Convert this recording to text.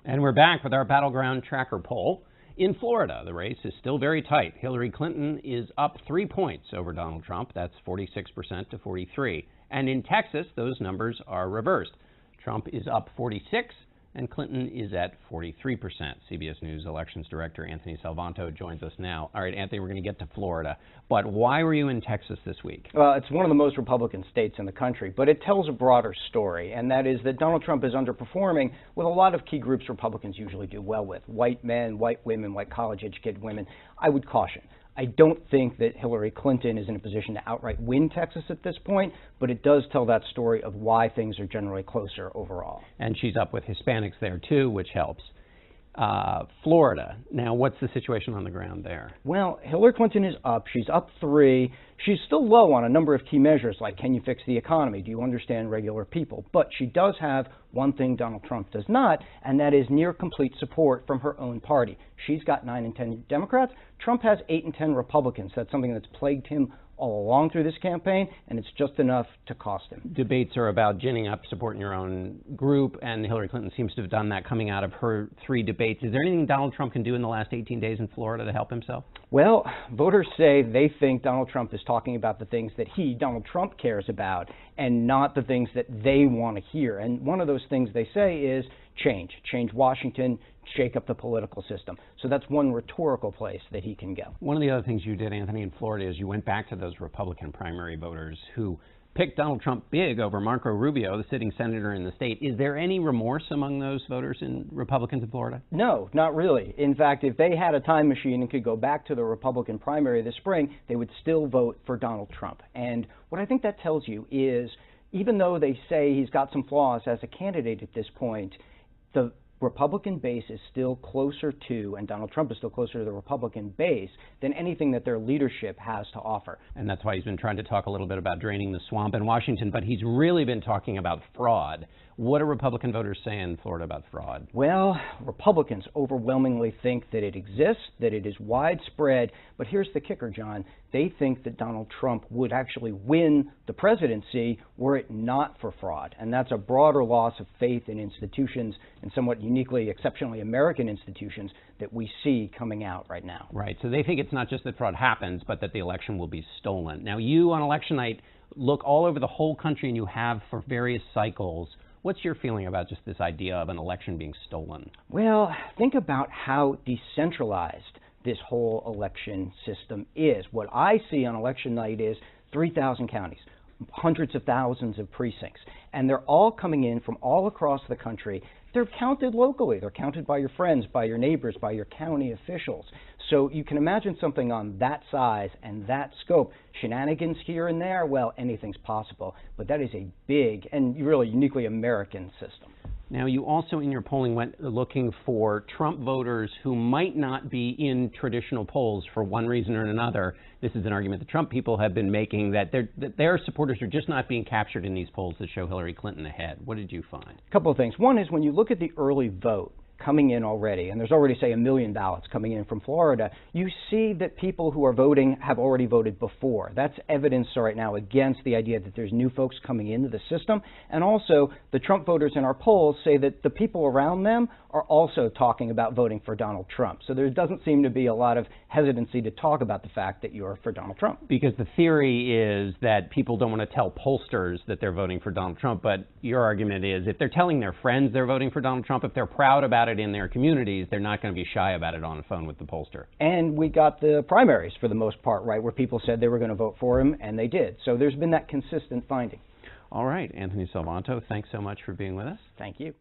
And we're back with our Battleground Tracker poll. In Florida, the race is still very tight. Hillary Clinton is up 3 points over Donald Trump. That's 46% to 43%. And in Texas, those numbers are reversed. Trump is up 46%, and Clinton is at 43%. CBS News Elections Director Anthony Salvanto joins us now. All right, Anthony, we're going to get to Florida. But why were you in Texas this week? Well, it's one of the most Republican states in the country, but it tells a broader story, and that is that Donald Trump is underperforming with a lot of key groups Republicans usually do well with. White men, white women, white college-educated women. I would caution. I don't think that Hillary Clinton is in a position to outright win Texas at this point, but it does tell that story of why things are generally closer overall. And she's up with Hispanics there, too, which helps. Florida. Now, what's the situation on the ground there? Well, Hillary Clinton is up. She's up 3. She's still low on a number of key measures, like can you fix the economy? Do you understand regular people? But she does have one thing Donald Trump does not, and that is near complete support from her own party. She's got 9 and 10 Democrats. Trump has 8 and 10 Republicans. That's something that's plagued him all along through this campaign, and it's just enough to cost him. Debates are about ginning up support in your own group, and Hillary Clinton seems to have done that coming out of her 3 debates. Is there anything Donald Trump can do in the last 18 days in Florida to help himself? Well, voters say they think Donald Trump is talking about the things that he, Donald Trump, cares about, and not the things that they want to hear. And one of those things they say is change Washington, shake up the political system. So that's one rhetorical place that he can go. One of the other things you did, Anthony, in Florida is you went back to those Republican primary voters who picked Donald Trump big over Marco Rubio, the sitting senator in the state. Is there any remorse among those voters in Republicans in Florida? No, not really. In fact, if they had a time machine and could go back to the Republican primary this spring, they would still vote for Donald Trump. And what I think that tells you is, even though they say he's got some flaws as a candidate at this point, the Republican base is still closer to, and Donald Trump is still closer to the Republican base than anything that their leadership has to offer. And that's why he's been trying to talk a little bit about draining the swamp in Washington, but he's really been talking about fraud. What do Republican voters say in Florida about fraud? Well, Republicans overwhelmingly think that it exists, that it is widespread, but here's the kicker, John. They think that Donald Trump would actually win the presidency were it not for fraud. And that's a broader loss of faith in institutions and somewhat uniquely, exceptionally American institutions that we see coming out right now. Right. So they think it's not just that fraud happens, but that the election will be stolen. Now, you on election night look all over the whole country, and you have for various cycles. What's your feeling about just this idea of an election being stolen? Well, think about how decentralized this whole election system is. What I see on election night is 3,000 counties, hundreds of thousands of precincts, and they're all coming in from all across the country. They're counted locally. They're counted by your friends, by your neighbors, by your county officials. So you can imagine something on that size and that scope. Shenanigans here and there, well, anything's possible. But that is a big and really uniquely American system. Now, you also in your polling went looking for Trump voters who might not be in traditional polls for one reason or another. This is an argument the Trump people have been making, that their supporters are just not being captured in these polls that show Hillary Clinton ahead. What did you find? A couple of things. One is when you look at the early vote coming in already, and there's already, say, 1 million ballots coming in from Florida, you see that people who are voting have already voted before. That's evidence right now against the idea that there's new folks coming into the system. And also, the Trump voters in our polls say that the people around them are also talking about voting for Donald Trump. So there doesn't seem to be a lot of hesitancy to talk about the fact that you're for Donald Trump. Because the theory is that people don't want to tell pollsters that they're voting for Donald Trump, but your argument is if they're telling their friends they're voting for Donald Trump, if they're proud about it in their communities, they're not going to be shy about it on the phone with the pollster. And we got the primaries for the most part, right, where people said they were going to vote for him, and they did. So there's been that consistent finding. All right, Anthony Salvanto, thanks so much for being with us. Thank you.